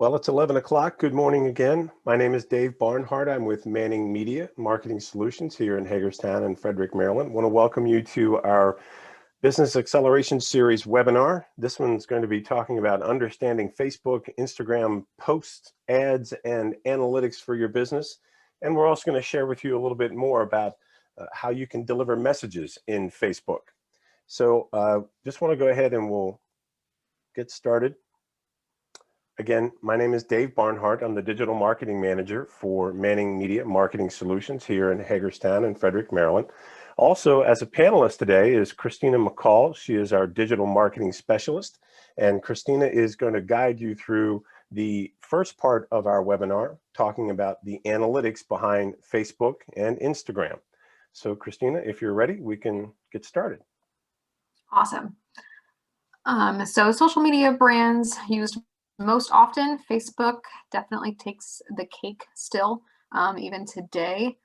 Well, it's 11 o'clock. Good morning again. My name is Dave Barnhart. I'm with Manning Media Marketing Solutions here in Hagerstown and Frederick, Maryland. I want to welcome you to our Business Acceleration Series webinar. This one's going to be talking about understanding Facebook, Instagram posts, ads, and analytics for your business. And we're also going to share with you a little bit more about how you can deliver messages in Facebook. So just want to go ahead and we'll get started. Again, my name is Dave Barnhart. I'm the Digital Marketing Manager for Manning Media Marketing Solutions here in Hagerstown and Frederick, Maryland. Also, as a panelist today is Christina McCall. She is our Digital Marketing Specialist, and Christina is going to guide you through the first part of our webinar, talking about the analytics behind Facebook and Instagram. So Christina, if you're ready, we can get started. Awesome. So social media brands used most often, Facebook definitely takes the cake still, even today.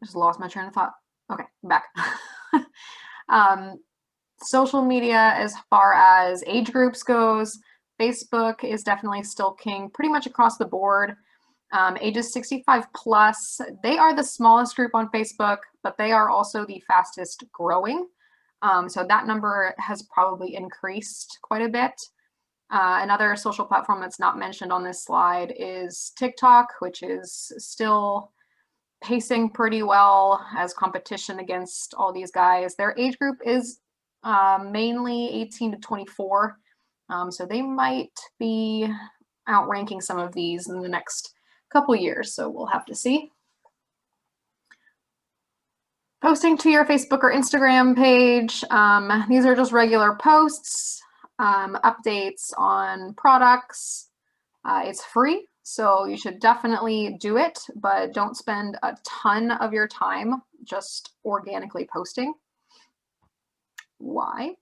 Just lost my train of thought. Okay, back. Social media, as far as age groups goes, Facebook is definitely still king pretty much across the board. Ages 65 plus, they are the smallest group on Facebook, but they are also the fastest growing. So that number has probably increased quite a bit. Another social platform that's not mentioned on this slide is TikTok, which is still pacing pretty well as competition against all these guys. Their age group is mainly 18 to 24. So they might be outranking some of these in the next couple years, so we'll have to see. Posting to your Facebook or Instagram page. These are just regular posts, updates on products. It's free, so you should definitely do it, but don't spend a ton of your time just organically posting. Why?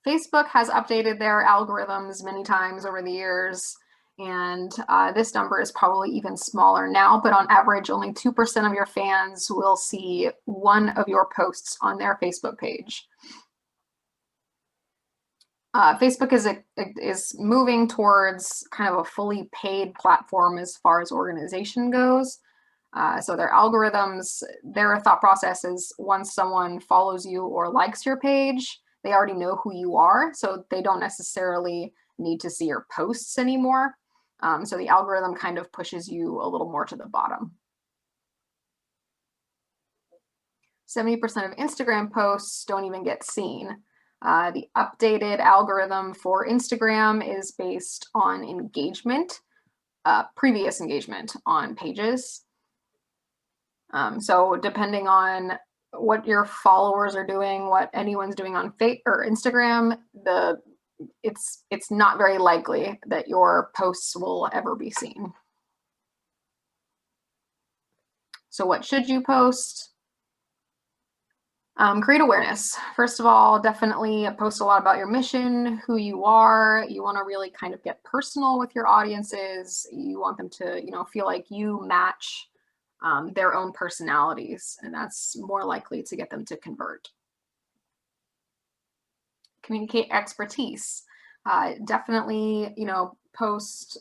Facebook has updated their algorithms many times over the years, and this number is probably even smaller now, but on average, only 2% of your fans will see one of your posts on their Facebook page. Facebook is moving towards kind of a fully paid platform as far as organization goes. So their algorithms, their thought process is once someone follows you or likes your page, they already know who you are, so they don't necessarily need to see your posts anymore. So the algorithm kind of pushes you a little more to the bottom. 70% of Instagram posts don't even get seen. The updated algorithm for Instagram is based on engagement, previous engagement on pages. So depending on what your followers are doing, what anyone's doing on Facebook or Instagram, it's not very likely that your posts will ever be seen. So what should you post? Create awareness. First of all, definitely post a lot about your mission, who you are. You want to really kind of get personal with your audiences. You want them to, feel like you match their own personalities, and that's more likely to get them to convert. Communicate expertise. Definitely, post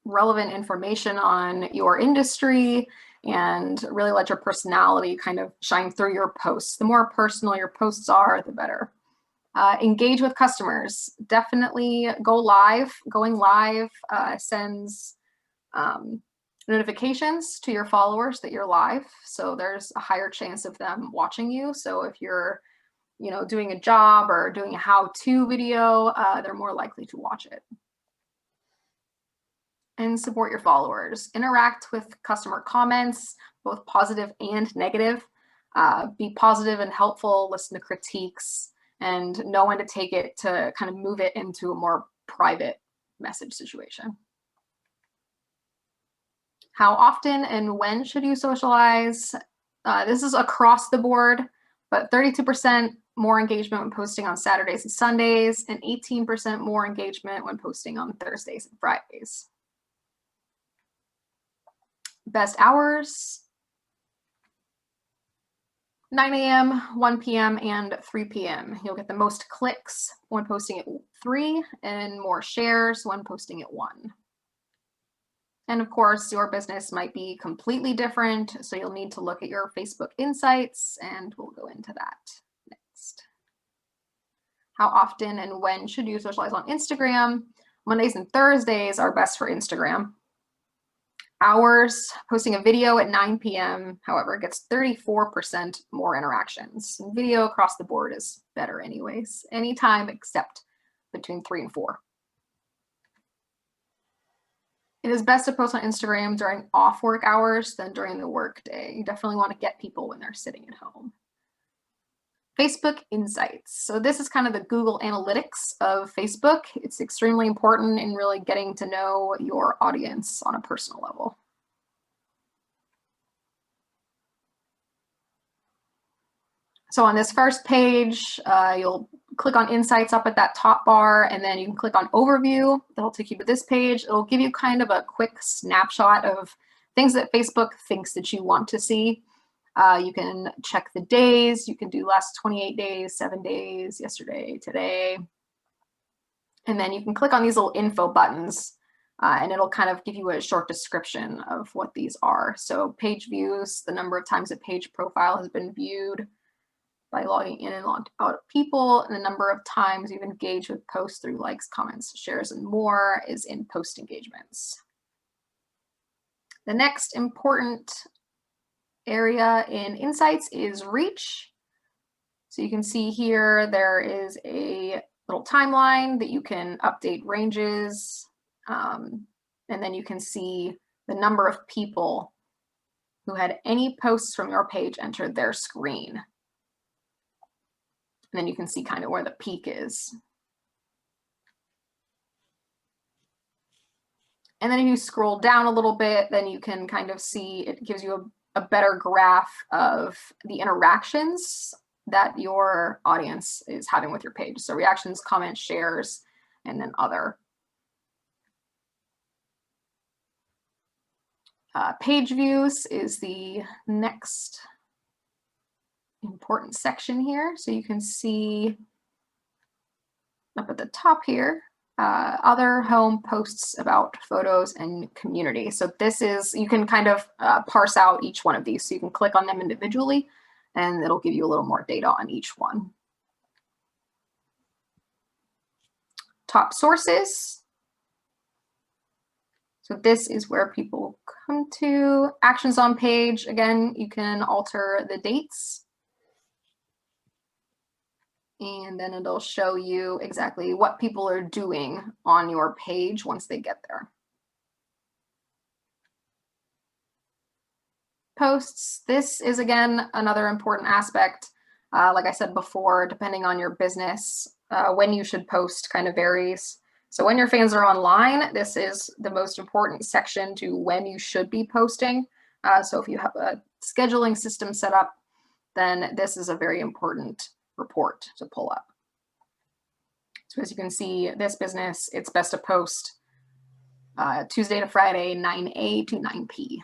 relevant information on your industry and really let your personality kind of shine through your posts. The more personal your posts are, the better. Engage with customers. Definitely go live. Going live sends notifications to your followers that you're live. So there's a higher chance of them watching you. So if you're, doing a job or doing a how-to video, they're more likely to watch it. And support your followers. Interact with customer comments, both positive and negative. Be positive and helpful, listen to critiques, and know when to take it to kind of move it into a more private message situation. How often and when should you socialize? This is across the board, but 32% more engagement when posting on Saturdays and Sundays, and 18% more engagement when posting on Thursdays and Fridays. Best hours, 9 a.m., 1 p.m., and 3 p.m. You'll get the most clicks when posting at 3 and more shares when posting at 1. And of course, your business might be completely different, so you'll need to look at your Facebook Insights, and we'll go into that next. How often and when should you socialize on Instagram? Mondays and Thursdays are best for Instagram. Hours, posting a video at 9 p.m., however, gets 34% more interactions. And video across the board is better anyways, anytime except between 3 and 4. It is best to post on Instagram during off work hours than during the work day. You definitely want to get people when they're sitting at home. Facebook Insights. So this is kind of the Google Analytics of Facebook. It's extremely important in really getting to know your audience on a personal level. So on this first page, you'll click on Insights up at that top bar, and then you can click on Overview. That'll take you to this page. It'll give you kind of a quick snapshot of things that Facebook thinks that you want to see. You can check the days. You can do last 28 days, 7 days, yesterday, today. And then you can click on these little info buttons, and it'll kind of give you a short description of what these are. So page views, the number of times a page profile has been viewed by logging in and logged out of people, and the number of times you've engaged with posts through likes, comments, shares, and more is in post engagements. The next important area in Insights is reach. So you can see here there is a little timeline that you can update ranges, and then you can see the number of people who had any posts from your page enter their screen. And then you can see kind of where the peak is. And then if you scroll down a little bit, then you can kind of see, it gives you a better graph of the interactions that your audience is having with your page. So reactions, comments, shares, and then other. Page views is the next important section here. So you can see up at the top here, other home posts about photos and community. So this is, you can kind of parse out each one of these. So you can click on them individually and it'll give you a little more data on each one. Top sources. So this is where people come to. Actions on page. Again, you can alter the dates. And then it'll show you exactly what people are doing on your page once they get there. Posts. This is, again, another important aspect. Like I said before, depending on your business, when you should post kind of varies. So when your fans are online, this is the most important section to when you should be posting. So if you have a scheduling system set up, then this is a very important report to pull up. So as you can see, this business, it's best to post Tuesday to Friday, 9 to 9 p.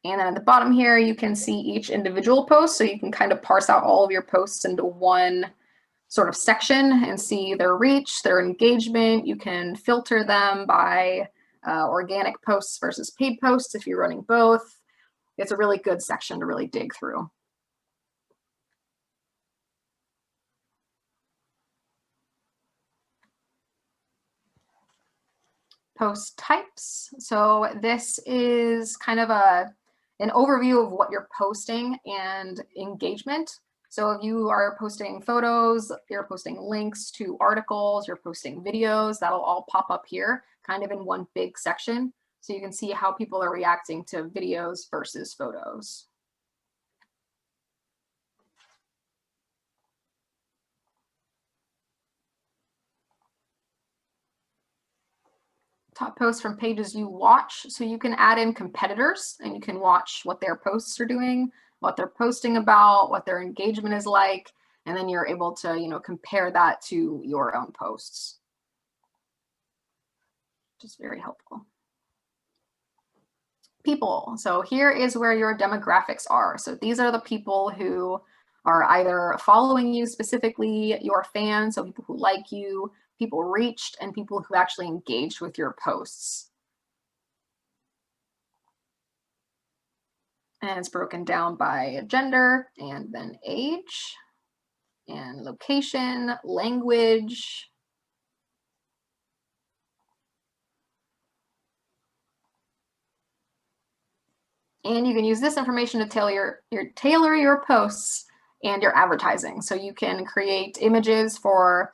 And then at the bottom here, you can see each individual post. So you can kind of parse out all of your posts into one sort of section and see their reach, their engagement. You can filter them by organic posts versus paid posts if you're running both. It's a really good section to really dig through. Post types. So this is kind of an overview of what you're posting and engagement. So if you are posting photos, you're posting links to articles, you're posting videos, that'll all pop up here kind of in one big section. So you can see how people are reacting to videos versus photos. Top posts from pages you watch. So you can add in competitors and you can watch what their posts are doing, what they're posting about, what their engagement is like, and then you're able to, compare that to your own posts, which is very helpful. People. So here is where your demographics are. So these are the people who are either following you specifically, your fans, so people who like you, people reached, and people who actually engaged with your posts. And it's broken down by gender and then age and location, language. And you can use this information to tailor your posts and your advertising. So you can create images for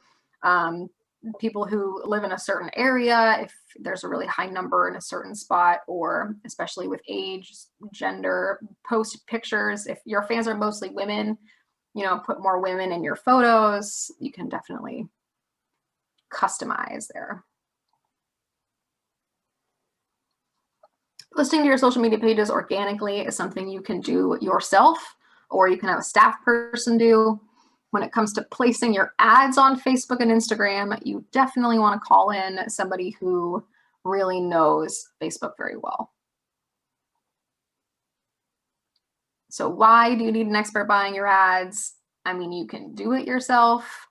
people who live in a certain area, if there's a really high number in a certain spot, or especially with age, gender, post pictures. If your fans are mostly women, you know, put more women in your photos. You can definitely customize there. Listing to your social media pages organically is something you can do yourself, or you can have a staff person do. When it comes to placing your ads on Facebook and Instagram, you definitely want to call in somebody who really knows Facebook very well. So why do you need an expert buying your ads? I mean, you can do it yourself.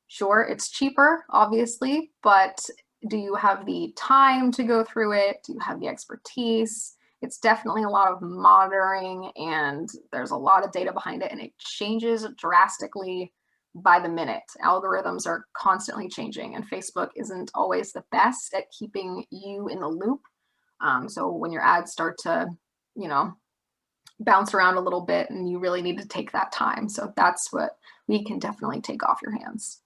Sure, it's cheaper, obviously, but do you have the time to go through it? Do you have the expertise? It's definitely a lot of monitoring, and there's a lot of data behind it, and it changes drastically by the minute. Algorithms are constantly changing, and Facebook isn't always the best at keeping you in the loop. So when your ads start to, you know, bounce around a little bit, and you really need to take that time. So that's what we can definitely take off your hands.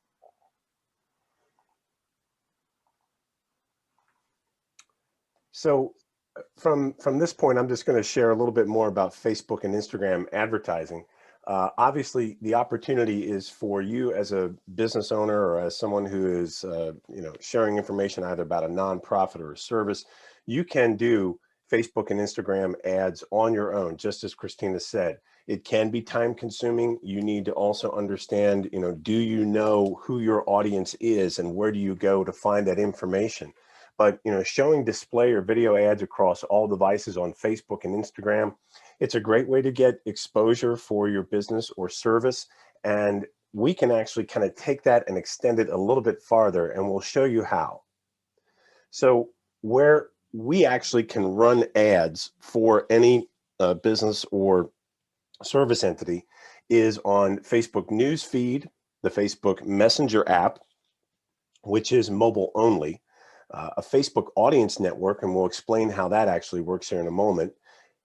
So from this point, I'm just going to share a little bit more about Facebook and Instagram advertising. Obviously, the opportunity is for you as a business owner or as someone who is sharing information either about a nonprofit or a service. You can do Facebook and Instagram ads on your own, just as Christina said. It can be time consuming. You need to also understand, do you know who your audience is and where do you go to find that information? But showing display or video ads across all devices on Facebook and Instagram, it's a great way to get exposure for your business or service. And we can actually kind of take that and extend it a little bit farther, and we'll show you how. So where we actually can run ads for any business or service entity is on Facebook News Feed, the Facebook Messenger app, which is mobile only, a Facebook Audience Network, and we'll explain how that actually works here in a moment,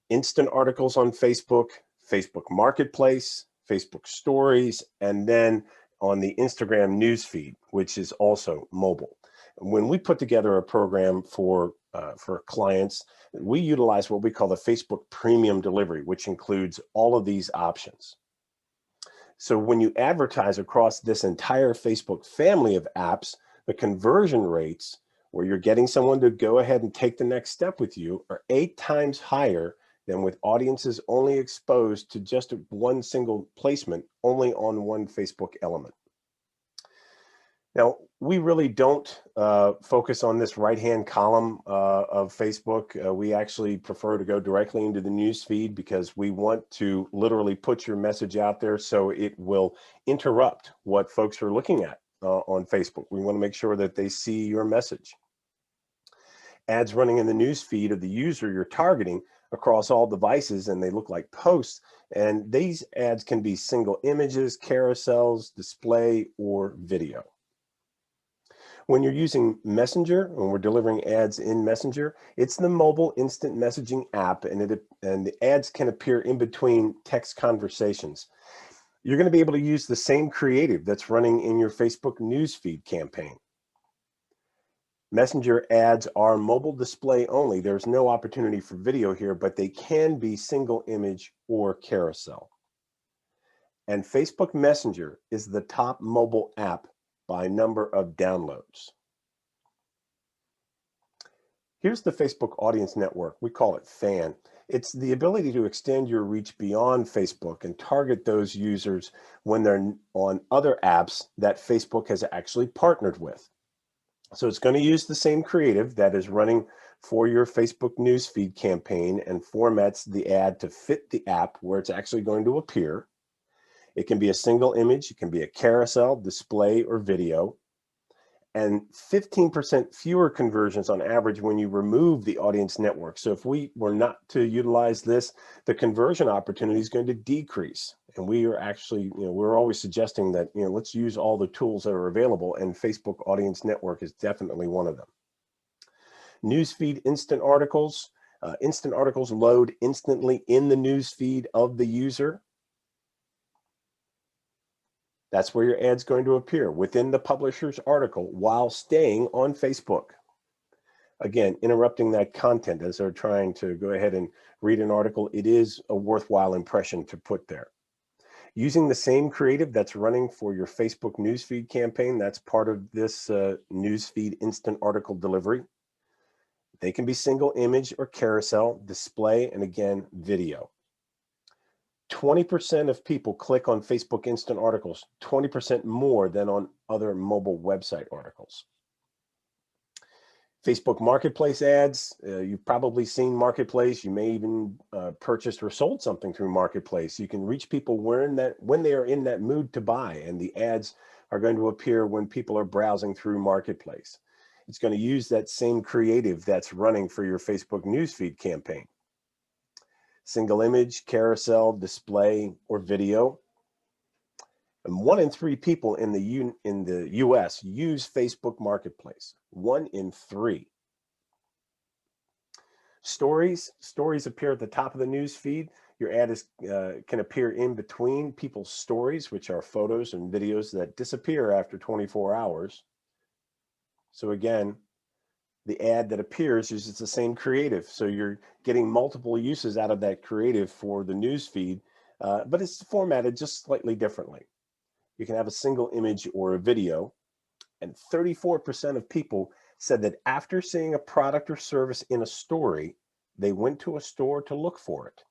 instant articles on Facebook, Facebook Marketplace, Facebook Stories, and then on the Instagram News Feed, which is also mobile. When we put together a program for clients, we utilize what we call the Facebook Premium Delivery, which includes all of these options. So when you advertise across this entire Facebook family of apps, the conversion rates where you're getting someone to go ahead and take the next step with you are 8 times higher than with audiences only exposed to just one single placement, only on one Facebook element. Now, we really don't focus on this right-hand column of Facebook. We actually prefer to go directly into the news feed because we want to literally put your message out there so it will interrupt what folks are looking at on Facebook. We want to make sure that they see your message. Ads running in the news feed of the user you're targeting across all devices, and they look like posts. And these ads can be single images, carousels, display, or video. When you're using Messenger, when we're delivering ads in Messenger, it's the mobile instant messaging app, and the ads can appear in between text conversations. You're going to be able to use the same creative that's running in your Facebook newsfeed campaign. Messenger ads are mobile display only. There's no opportunity for video here, but they can be single image or carousel. And Facebook Messenger is the top mobile app by number of downloads. Here's the Facebook Audience Network. We call it FAN. It's the ability to extend your reach beyond Facebook and target those users when they're on other apps that Facebook has actually partnered with. So it's going to use the same creative that is running for your Facebook newsfeed campaign and formats the ad to fit the app where it's actually going to appear. It can be a single image, it can be a carousel, display, or video, and 15% fewer conversions on average when you remove the audience network. So if we were not to utilize this, the conversion opportunity is going to decrease. And we are actually, we're always suggesting that, let's use all the tools that are available, and Facebook Audience Network is definitely one of them. Newsfeed instant articles. Instant articles load instantly in the newsfeed of the user. That's where your ad's going to appear, within the publisher's article while staying on Facebook. Again, interrupting that content as they're trying to go ahead and read an article, it is a worthwhile impression to put there. Using the same creative that's running for your Facebook newsfeed campaign, that's part of this newsfeed instant article delivery. They can be single image or carousel, display, and again, video. 20% of people click on Facebook instant articles, 20% more than on other mobile website articles. Facebook Marketplace ads, you've probably seen Marketplace. You may even purchased or sold something through Marketplace. You can reach people when they are in that mood to buy, and the ads are going to appear when people are browsing through Marketplace. It's going to use that same creative that's running for your Facebook newsfeed campaign. Single image, carousel, display, or video. And 1 in 3 people in the US use Facebook Marketplace. 1 in 3. Stories appear at the top of the news feed. Your ad can appear in between people's stories, which are photos and videos that disappear after 24 hours. So again, the ad that appears uses the same creative. So you're getting multiple uses out of that creative for the news feed, but it's formatted just slightly differently. You can have a single image or a video, and 34% of people said that after seeing a product or service in a story, they went to a store to look for it.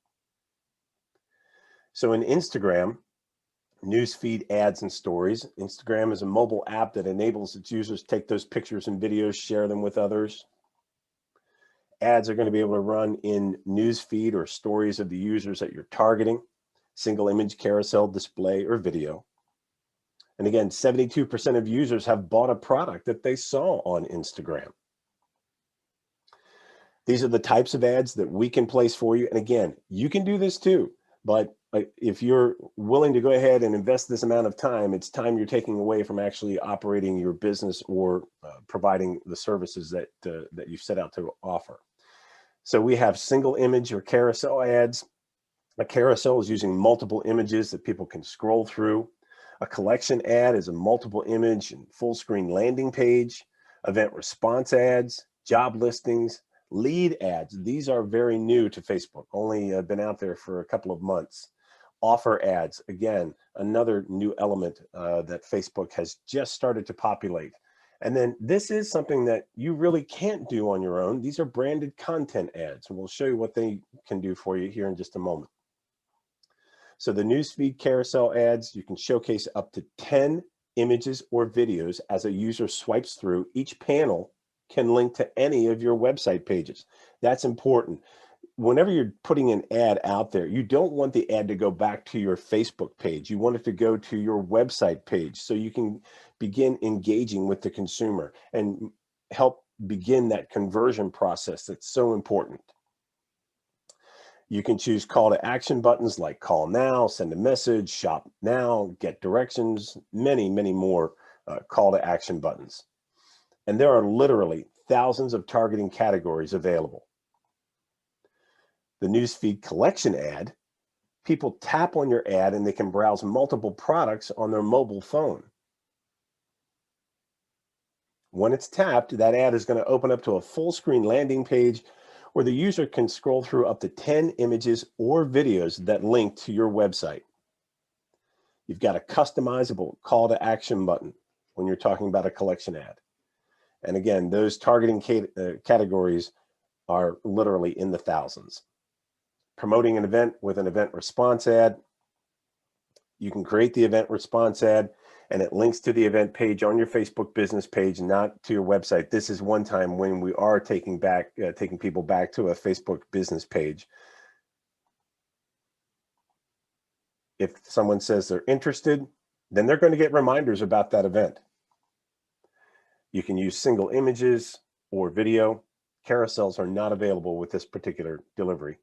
So in Instagram, newsfeed ads and stories. Instagram is a mobile app that enables its users to take those pictures and videos, share them with others. Ads are going to be able to run in newsfeed or stories of the users that you're targeting, single image, carousel, display, or video. And again, 72% of users have bought a product that they saw on Instagram. These are the types of ads that we can place for you. And again, you can do this too, but if you're willing to go ahead and invest this amount of time, it's time you're taking away from actually operating your business or providing the services that you've set out to offer. So we have single image or carousel ads. A carousel is using multiple images that people can scroll through. A collection ad is a multiple image and full screen landing page. Event response ads, job listings, lead ads. These are very new to Facebook, only been out there for a couple of months. Offer ads, again, another new element that Facebook has just started to populate. And then this is something that you really can't do on your own. These are branded content ads, and we'll show you what they can do for you here in just a moment. So the newsfeed carousel ads, you can showcase up to 10 images or videos as a user swipes through. Each panel can link to any of your website pages. That's important. Whenever you're putting an ad out there, you don't want the ad to go back to your Facebook page. You want it to go to your website page so you can begin engaging with the consumer and help begin that conversion process that's so important. You can choose call to action buttons like call now, send a message, shop now, get directions, many, many more call to action buttons. And there are literally thousands of targeting categories available. The newsfeed collection ad, people tap on your ad and they can browse multiple products on their mobile phone. When it's tapped, that ad is going to open up to a full screen landing page where the user can scroll through up to 10 images or videos that link to your website. You've got a customizable call to action button when you're talking about a collection ad. And again, those targeting categories are literally in the thousands. Promoting an event with an event response ad. You can create the event response ad and it links to the event page on your Facebook business page, not to your website. This is one time when we are taking people back to a Facebook business page. If someone says they're interested, then they're going to get reminders about that event. You can use single images or video. Carousels are not available with this particular delivery.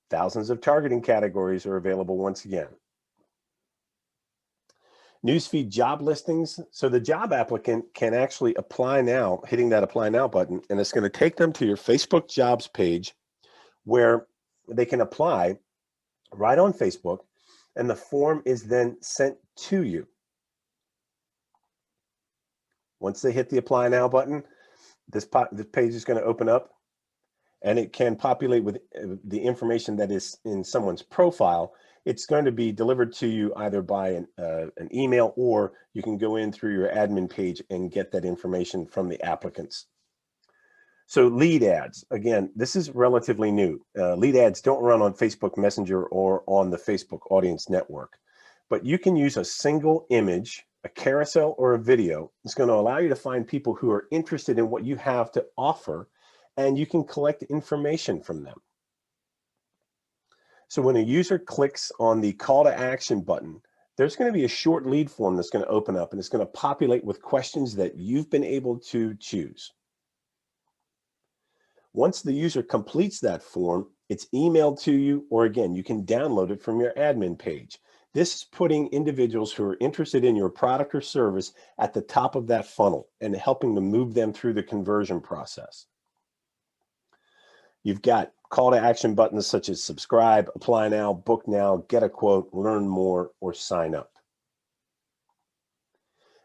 Thousands of targeting categories are available once again. Newsfeed job listings. So the job applicant can actually apply now, hitting that apply now button, and it's going to take them to your Facebook jobs page where they can apply right on Facebook, and the form is then sent to you. Once they hit the apply now button, this page is going to open up, and it can populate with the information that is in someone's profile. It's going to be delivered to you either by an email, or you can go in through your admin page and get that information from the applicants. So lead ads, again, this is relatively new. Lead ads don't run on Facebook Messenger or on the Facebook Audience Network, but you can use a single image, a carousel, or a video. It's going to allow you to find people who are interested in what you have to offer, and you can collect information from them. So when a user clicks on the call to action button, there's going to be a short lead form that's going to open up, and it's going to populate with questions that you've been able to choose. Once the user completes that form, it's emailed to you, or again, you can download it from your admin page. This is putting individuals who are interested in your product or service at the top of that funnel and helping to move them through the conversion process. You've got call to action buttons such as subscribe, apply now, book now, get a quote, learn more, or sign up.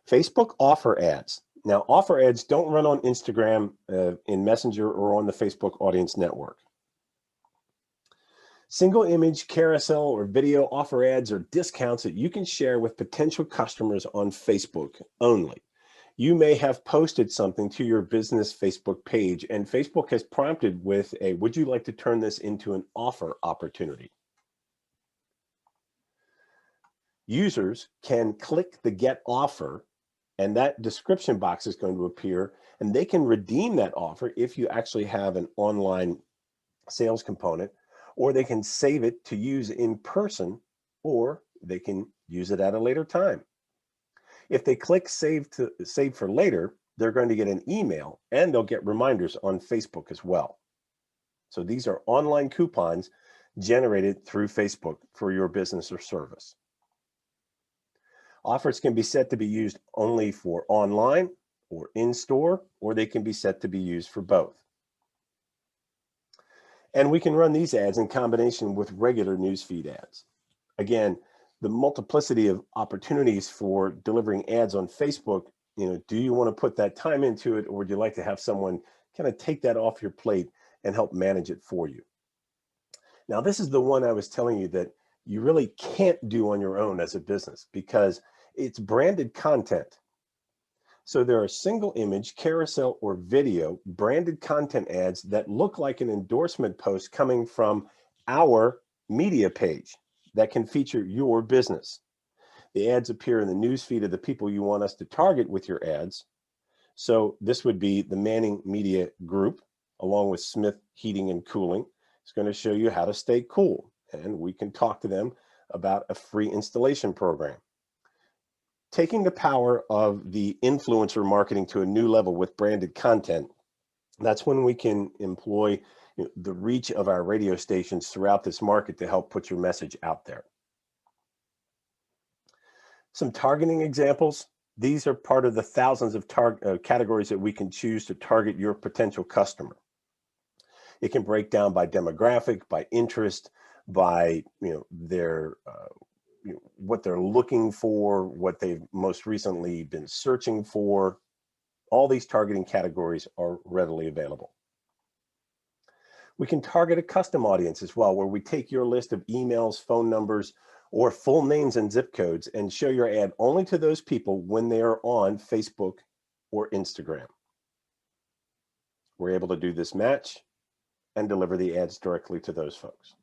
Facebook offer ads. Now, offer ads don't run on Instagram, in Messenger, or on the Facebook Audience Network. Single image, carousel, or video offer ads are discounts that you can share with potential customers on Facebook only. You may have posted something to your business Facebook page, and Facebook has prompted with a, would you like to turn this into an offer opportunity? Users can click the get offer, and that description box is going to appear, and they can redeem that offer if you actually have an online sales component, or they can save it to use in person, or they can use it at a later time. If they click save for later, they're going to get an email, and they'll get reminders on Facebook as well. So these are online coupons generated through Facebook for your business or service. Offers can be set to be used only for online or in-store, or they can be set to be used for both. And we can run these ads in combination with regular newsfeed ads. Again, the multiplicity of opportunities for delivering ads on Facebook, do you want to put that time into it, or would you like to have someone kind of take that off your plate and help manage it for you? Now, this is the one I was telling you that you really can't do on your own as a business, because it's branded content. So there are single image, carousel, or video branded content ads that look like an endorsement post coming from our media page that can feature your business. The ads appear in the news feed of the people you want us to target with your ads. So this would be the Manning Media Group, along with Smith Heating and Cooling. It's going to show you how to stay cool, and we can talk to them about a free installation program. Taking the power of the influencer marketing to a new level with branded content, that's when we can employ the reach of our radio stations throughout this market to help put your message out there. Some targeting examples. These are part of the thousands of categories that we can choose to target your potential customer. It can break down by demographic, by interest, by their what they're looking for, what they've most recently been searching for. All these targeting categories are readily available. We can target a custom audience as well, where we take your list of emails, phone numbers, or full names and zip codes and show your ad only to those people when they are on Facebook or Instagram. We're able to do this match and deliver the ads directly to those folks.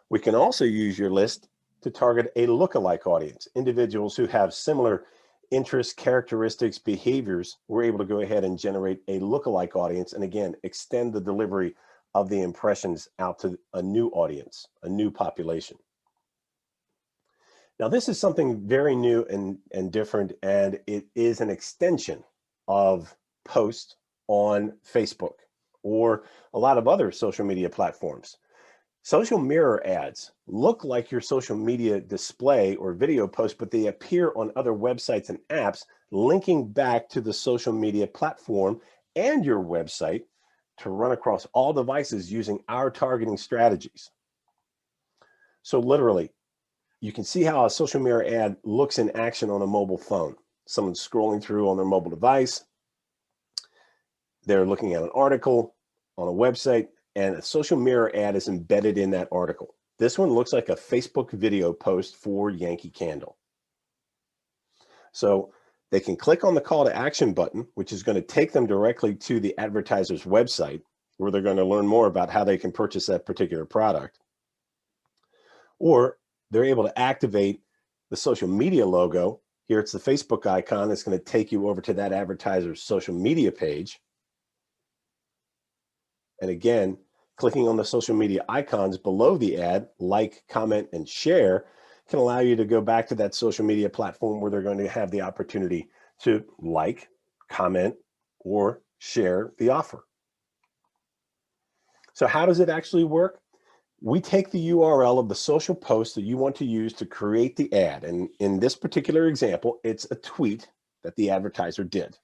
We can also use your list to target a lookalike audience, individuals who have similar interests, characteristics, behaviors. We're able to go ahead and generate a lookalike audience, and again, extend the delivery of the impressions out to a new audience, a new population. Now, this is something very new and different, and it is an extension of posts on Facebook or a lot of other social media platforms. Social mirror ads look like your social media display or video post, but they appear on other websites and apps, linking back to the social media platform and your website to run across all devices using our targeting strategies. So literally, you can see how a social mirror ad looks in action on a mobile phone. Someone's scrolling through on their mobile device. They're looking at an article on a website, and a social mirror ad is embedded in that article. This one looks like a Facebook video post for Yankee Candle. So they can click on the call to action button, which is going to take them directly to the advertiser's website, where they're going to learn more about how they can purchase that particular product. Or they're able to activate the social media logo. Here it's the Facebook icon that's going to take you over to that advertiser's social media page. And again, clicking on the social media icons below the ad, like, comment, and share, can allow you to go back to that social media platform where they're going to have the opportunity to like, comment, or share the offer. So how does it actually work? We take the URL of the social post that you want to use to create the ad. And in this particular example, it's a tweet that the advertiser did.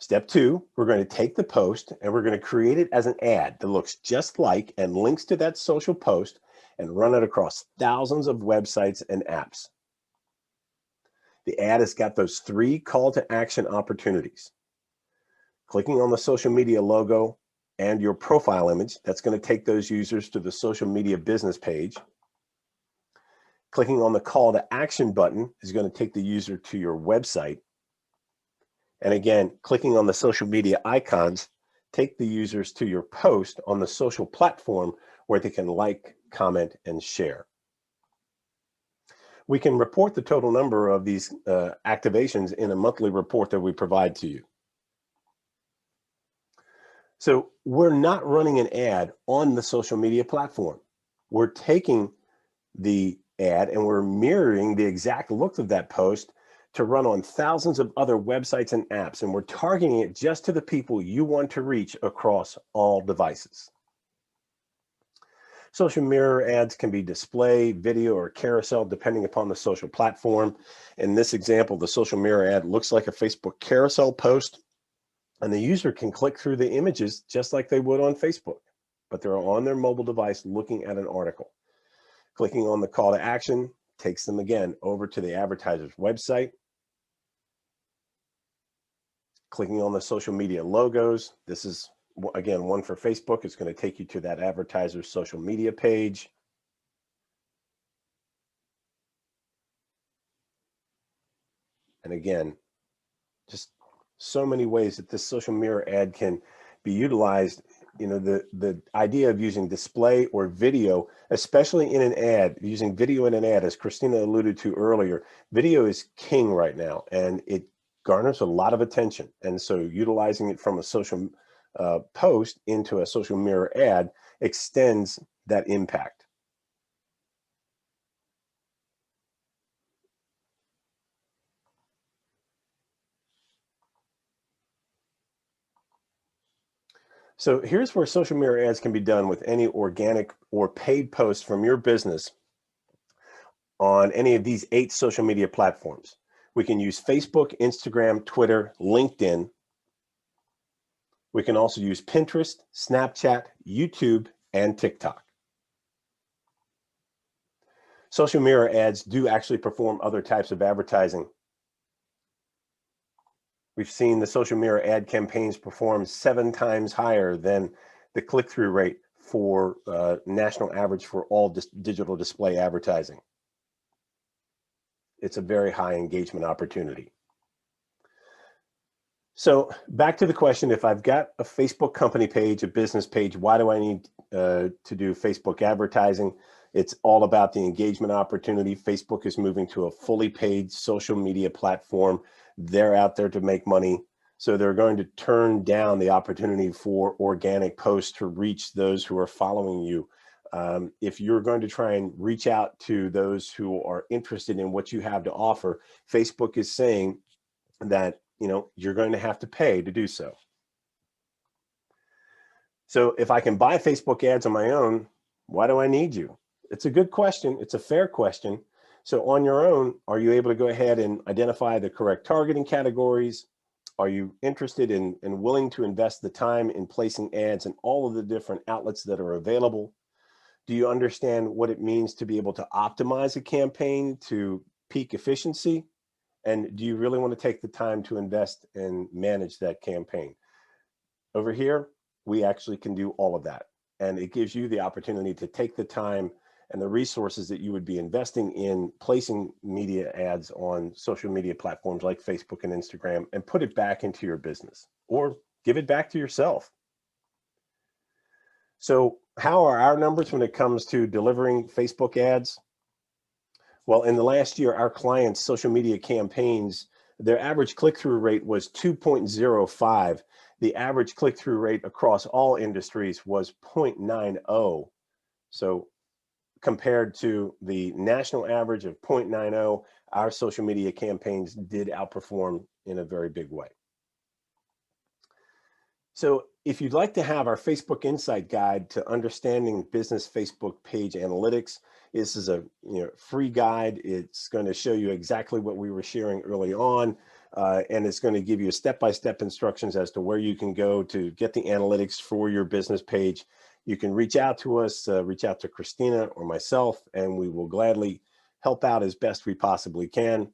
Step 2, we're going to take the post and we're going to create it as an ad that looks just like and links to that social post and run it across thousands of websites and apps. The ad has got those 3 call to action opportunities. Clicking on the social media logo and your profile image, that's going to take those users to the social media business page. Clicking on the call to action button is going to take the user to your website. And again, clicking on the social media icons, take the users to your post on the social platform where they can like, comment, and share. We can report the total number of these activations in a monthly report that we provide to you. So we're not running an ad on the social media platform. We're taking the ad and we're mirroring the exact look of that post to run on thousands of other websites and apps, and we're targeting it just to the people you want to reach across all devices. Social mirror ads can be display, video, or carousel depending upon the social platform. In this example, the social mirror ad looks like a Facebook carousel post, and the user can click through the images just like they would on Facebook, but they're on their mobile device looking at an article. Clicking on the call to action takes them again over to the advertiser's website. Clicking on the social media logos, this is again one for Facebook. It's going to take you to that advertiser's social media page. And again, just so many ways that this social mirror ad can be utilized. You know, the idea of using display or video, especially in an ad, using video in an ad, as Christina alluded to earlier, video is king right now, and it garners a lot of attention. And so utilizing it from a social post into a social mirror ad extends that impact. So here's where social mirror ads can be done with any organic or paid posts from your business on any of these 8 social media platforms. We can use Facebook, Instagram, Twitter, LinkedIn. We can also use Pinterest, Snapchat, YouTube, and TikTok. Social mirror ads do actually perform other types of advertising. We've seen the social mirror ad campaigns perform 7 times higher than the click-through rate for national average for all digital display advertising. It's a very high engagement opportunity. So back to the question, if I've got a Facebook company page, a business page, why do I need to do Facebook advertising? It's all about the engagement opportunity. Facebook is moving to a fully paid social media platform. They're out there to make money. So they're going to turn down the opportunity for organic posts to reach those who are following you. If you're going to try and reach out to those who are interested in what you have to offer, Facebook is saying that, you're going to have to pay to do so. So if I can buy Facebook ads on my own, why do I need you? It's a good question. It's a fair question. So on your own, are you able to go ahead and identify the correct targeting categories? Are you interested in and willing to invest the time in placing ads in all of the different outlets that are available? Do you understand what it means to be able to optimize a campaign to peak efficiency? And do you really want to take the time to invest and manage that campaign? Over here, we actually can do all of that. And it gives you the opportunity to take the time and the resources that you would be investing in placing media ads on social media platforms like Facebook and Instagram and put it back into your business or give it back to yourself. So how are our numbers when it comes to delivering Facebook ads? Well, in the last year, our clients' social media campaigns, their average click-through rate was 2.05. The average click-through rate across all industries was 0.90. So compared to the national average of 0.90, our social media campaigns did outperform in a very big way. So if you'd like to have our Facebook Insight Guide to understanding business Facebook page analytics, this is a free guide. It's going to show you exactly what we were sharing early on, and it's going to give you step-by-step instructions as to where you can go to get the analytics for your business page. You can reach out to us, reach out to Christina or myself, and we will gladly help out as best we possibly can.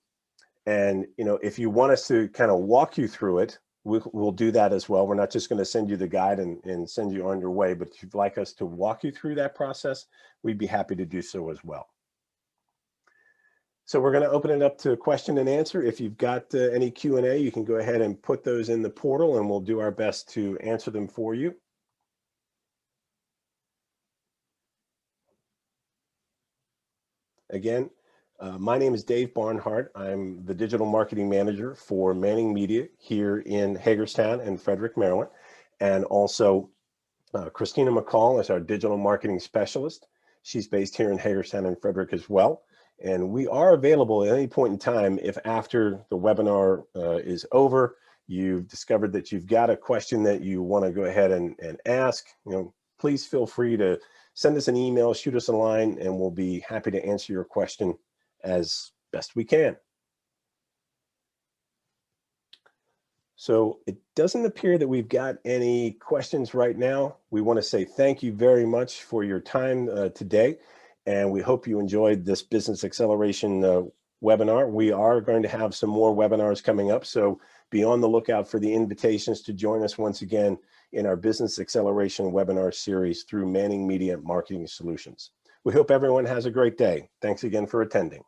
And if you want us to kind of walk you through it, we'll do that as well. We're not just going to send you the guide and send you on your way, but if you'd like us to walk you through that process, we'd be happy to do so as well. So we're going to open it up to question and answer. If you've got any Q&A, you can go ahead and put those in the portal and we'll do our best to answer them for you. Again, my name is Dave Barnhart. I'm the digital marketing manager for Manning Media here in Hagerstown and Frederick, Maryland. And also Christina McCall is our digital marketing specialist. She's based here in Hagerstown and Frederick as well. And we are available at any point in time if after the webinar is over, you've discovered that you've got a question that you want to go ahead and ask, please feel free to send us an email, shoot us a line, and we'll be happy to answer your question as best we can. So it doesn't appear that we've got any questions right now. We want to say thank you very much for your time today, and we hope you enjoyed this Business Acceleration webinar. We are going to have some more webinars coming up, so be on the lookout for the invitations to join us once again in our Business Acceleration webinar series through Manning Media Marketing Solutions. We hope everyone has a great day. Thanks again for attending.